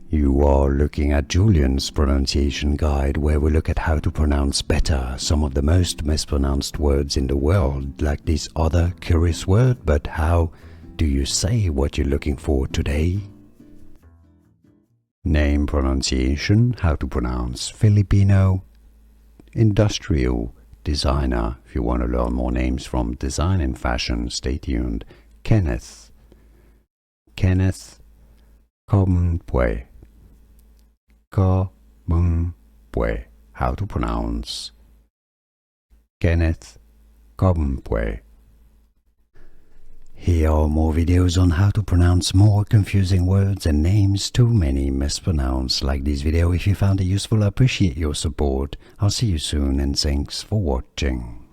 You are looking at Julian's pronunciation guide, where we look at how to pronounce better some of the most mispronounced words in the world, like this other curious word. But how do you say what you're looking for today? Name pronunciation, how to pronounce Filipino. Industrial designer. If you want to learn more names from design and fashion, stay tuned. Kenneth Cobonpue. Cobonpue. How to pronounce Kenneth Cobonpue. Here are more videos on how to pronounce more confusing words and names too many mispronounced. Like this video if you found it useful. I appreciate your support. I'll see you soon and thanks for watching.